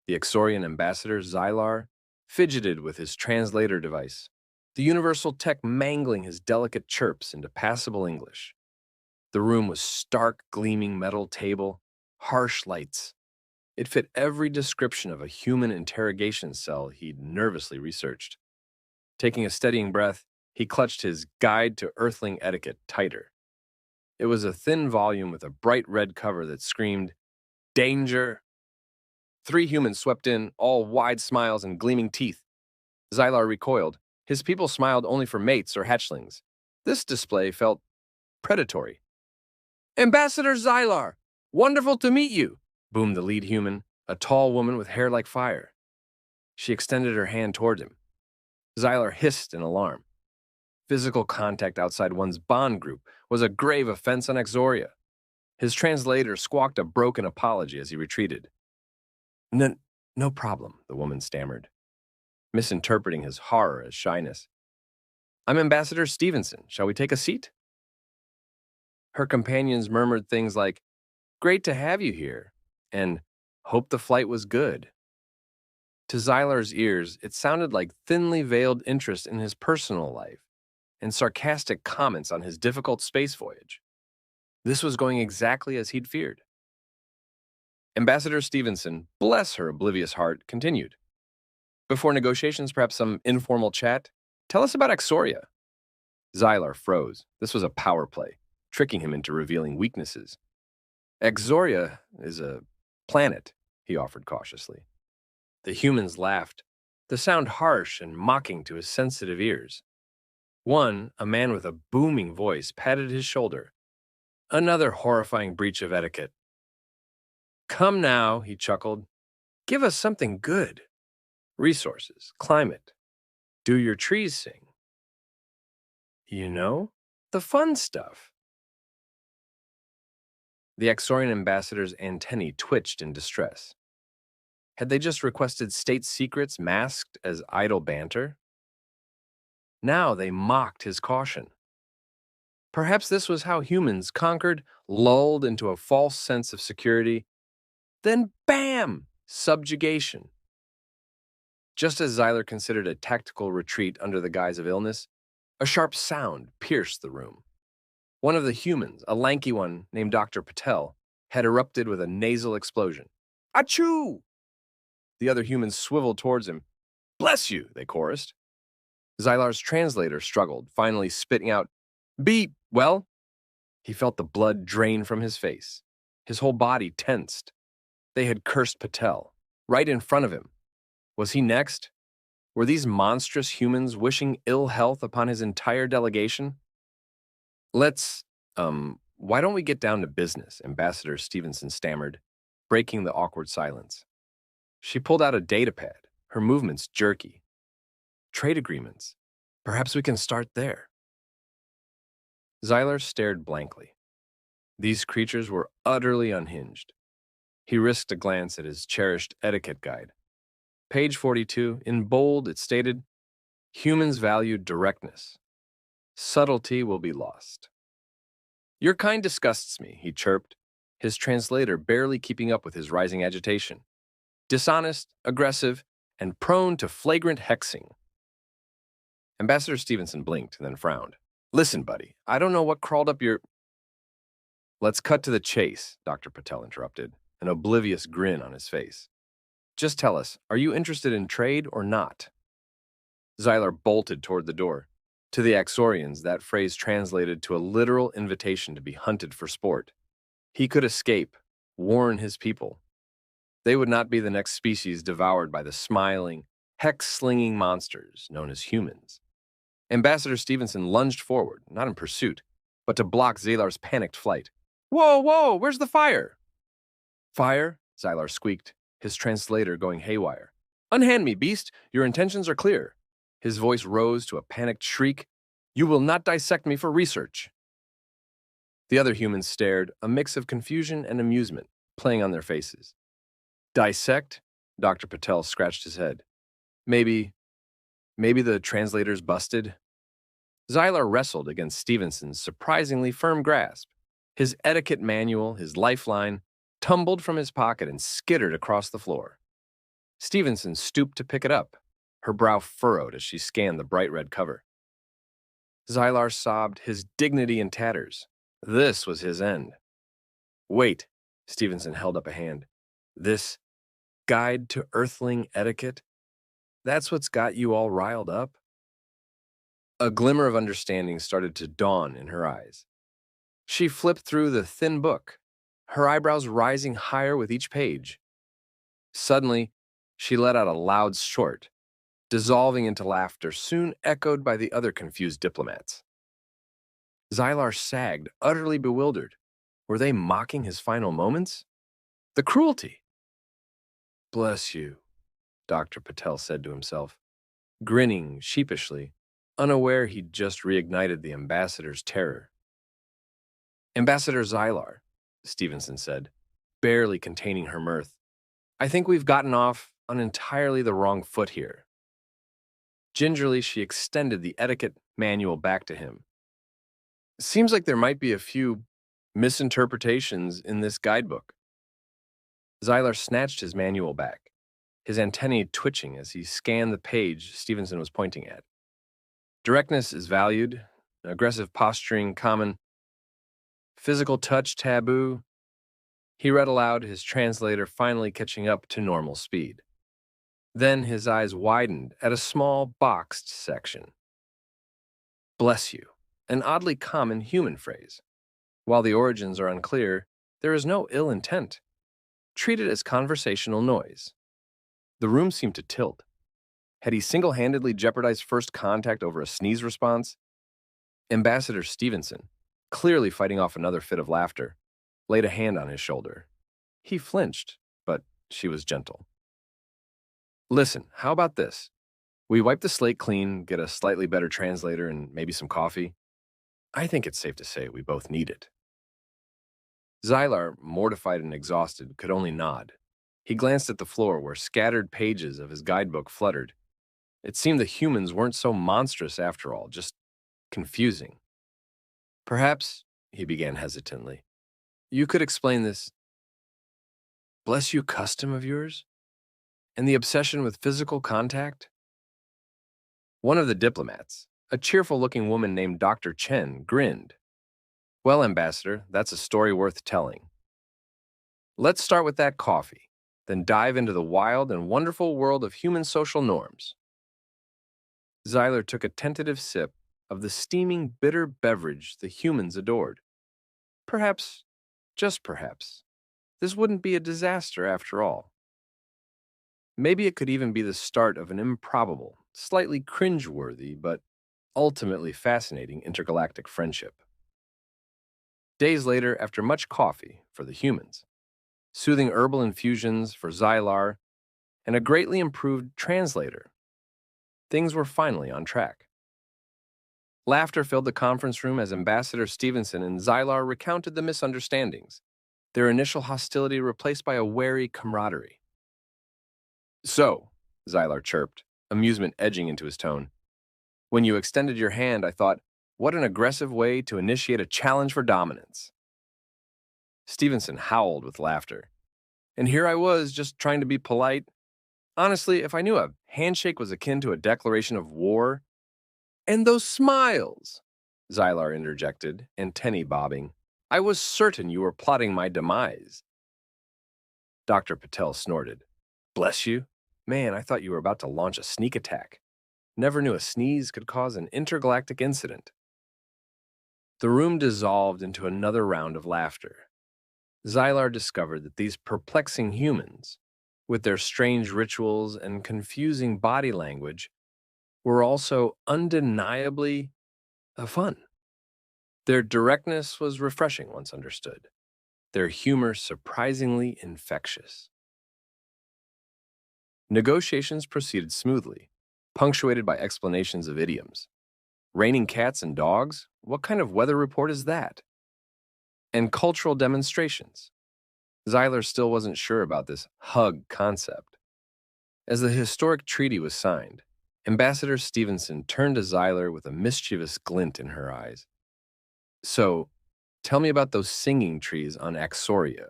The Exorian ambassador, Xylar, fidgeted with his translator device, the universal tech mangling his delicate chirps into passable English. The room was stark, gleaming metal table, harsh lights. It fit every description of a human interrogation cell he'd nervously researched. Taking a steadying breath, he clutched his Guide to Earthling Etiquette tighter. It was a thin volume with a bright red cover that screamed, "Danger!" Three humans swept in, all wide smiles and gleaming teeth. Xylar recoiled. His people smiled only for mates or hatchlings. This display felt predatory. "Ambassador Xylar! Wonderful to meet you!" boomed the lead human, a tall woman with hair like fire. She extended her hand toward him. Xylar hissed in alarm. Physical contact outside one's bond group was a grave offense on Exoria. His translator squawked a broken apology as he retreated. No, no problem, the woman stammered, misinterpreting his horror as shyness. "I'm Ambassador Stevenson. Shall we take a seat?" Her companions murmured things like, "Great to have you here," and "Hope the flight was good." To Xylar's ears, it sounded like thinly veiled interest in his personal life and sarcastic comments on his difficult space voyage. This was going exactly as he'd feared. Ambassador Stevenson, bless her oblivious heart, continued. "Before negotiations, perhaps some informal chat? Tell us about Exoria." Xylar froze. This was a power play, tricking him into revealing weaknesses. "Exoria is a planet," he offered cautiously. The humans laughed, the sound harsh and mocking to his sensitive ears. One, a man with a booming voice, patted his shoulder. Another horrifying breach of etiquette. "Come now," he chuckled. "Give us something good. Resources, climate. Do your trees sing? You know, the fun stuff." The Exorian ambassador's antennae twitched in distress. Had they just requested state secrets masked as idle banter? Now they mocked his caution. Perhaps this was how humans conquered, lulled into a false sense of security, then bam! Subjugation. Just as Xylar considered a tactical retreat under the guise of illness, a sharp sound pierced the room. One of the humans, a lanky one named Dr. Patel, had erupted with a nasal explosion. "Achoo!" The other humans swiveled towards him. "Bless you," they chorused. Xylar's translator struggled, finally spitting out, well?" He felt the blood drain from his face. His whole body tensed. They had cursed Patel, right in front of him. Was he next? Were these monstrous humans wishing ill health upon his entire delegation? "Let's, why don't we get down to business?" Ambassador Stevenson stammered, breaking the awkward silence. She pulled out a datapad, her movements jerky. "Trade agreements. Perhaps we can start there." Xylar stared blankly. These creatures were utterly unhinged. He risked a glance at his cherished etiquette guide. Page 42, in bold, it stated, "Humans value directness. Subtlety will be lost." "Your kind disgusts me," he chirped, his translator barely keeping up with his rising agitation. "Dishonest, aggressive, and prone to flagrant hexing." Ambassador Stevenson blinked, then frowned. "Listen, buddy, I don't know what crawled up your—" "Let's cut to the chase," Dr. Patel interrupted, an oblivious grin on his face. "Just tell us, are you interested in trade or not?" Xylar bolted toward the door. To the Axorians, that phrase translated to a literal invitation to be hunted for sport. He could escape, warn his people. They would not be the next species devoured by the smiling, hex-slinging monsters known as humans. Ambassador Stevenson lunged forward, not in pursuit, but to block Xylar's panicked flight. "Whoa, whoa, where's the fire?" "Fire?" Xylar squeaked, his translator going haywire. "Unhand me, beast. Your intentions are clear." His voice rose to a panicked shriek. "You will not dissect me for research." The other humans stared, a mix of confusion and amusement playing on their faces. "Dissect?" Dr. Patel scratched his head. Maybe the translator's busted?" Xylar wrestled against Stevenson's surprisingly firm grasp. His etiquette manual, his lifeline, tumbled from his pocket and skittered across the floor. Stevenson stooped to pick it up, her brow furrowed as she scanned the bright red cover. Xylar sobbed, his dignity in tatters. This was his end. Wait, Stevenson held up a hand. This guide to Earthling etiquette? That's what's got you all riled up? A glimmer of understanding started to dawn in her eyes. She flipped through the thin book, her eyebrows rising higher with each page. Suddenly, she let out a loud snort, dissolving into laughter soon echoed by the other confused diplomats. Xylar sagged, utterly bewildered. Were they mocking his final moments? The cruelty! Bless you, Dr. Patel said to himself, grinning sheepishly, unaware he'd just reignited the ambassador's terror. Ambassador Xylar, Stevenson said, barely containing her mirth. I think we've gotten off on entirely the wrong foot here. Gingerly, she extended the etiquette manual back to him. Seems like there might be a few misinterpretations in this guidebook. Xylar snatched his manual back, his antennae twitching as he scanned the page Stevenson was pointing at. Directness is valued, aggressive posturing common, physical touch taboo. He read aloud, his translator finally catching up to normal speed. Then his eyes widened at a small boxed section. Bless you, an oddly common human phrase. While the origins are unclear, there is no ill intent. Treat it as conversational noise. The room seemed to tilt. Had he single-handedly jeopardized first contact over a sneeze response? Ambassador Stevenson, clearly fighting off another fit of laughter, laid a hand on his shoulder. He flinched, but she was gentle. Listen, how about this? We wipe the slate clean, get a slightly better translator, and maybe some coffee. I think it's safe to say we both need it. Xylar, mortified and exhausted, could only nod. He glanced at the floor where scattered pages of his guidebook fluttered. It seemed the humans weren't so monstrous after all, just confusing. Perhaps, he began hesitantly, you could explain this bless you custom of yours? And the obsession with physical contact? One of the diplomats, a cheerful-looking woman named Dr. Chen, grinned. Well, Ambassador, that's a story worth telling. Let's start with that coffee, then dive into the wild and wonderful world of human social norms. Xylar took a tentative sip of the steaming, bitter beverage the humans adored. Perhaps, just perhaps, this wouldn't be a disaster after all. Maybe it could even be the start of an improbable, slightly cringe-worthy, but ultimately fascinating intergalactic friendship. Days later, after much coffee for the humans, soothing herbal infusions for Xylar, and a greatly improved translator, things were finally on track. Laughter filled the conference room as Ambassador Stevenson and Xylar recounted the misunderstandings, their initial hostility replaced by a wary camaraderie. So, Xylar chirped, amusement edging into his tone. When you extended your hand, I thought, what an aggressive way to initiate a challenge for dominance. Stevenson howled with laughter. And here I was, just trying to be polite. Honestly, if I knew a handshake was akin to a declaration of war. And those smiles, Xylar interjected, antennae bobbing. I was certain you were plotting my demise. Dr. Patel snorted. Bless you. Man, I thought you were about to launch a sneak attack. Never knew a sneeze could cause an intergalactic incident. The room dissolved into another round of laughter. Xylar discovered that these perplexing humans, with their strange rituals and confusing body language, were also undeniably fun. Their directness was refreshing once understood, their humor surprisingly infectious. Negotiations proceeded smoothly, punctuated by explanations of idioms. Raining cats and dogs? What kind of weather report is that? And cultural demonstrations. Xylar still wasn't sure about this hug concept. As the historic treaty was signed, Ambassador Stevenson turned to Xylar with a mischievous glint in her eyes. So, tell me about those singing trees on Axoria.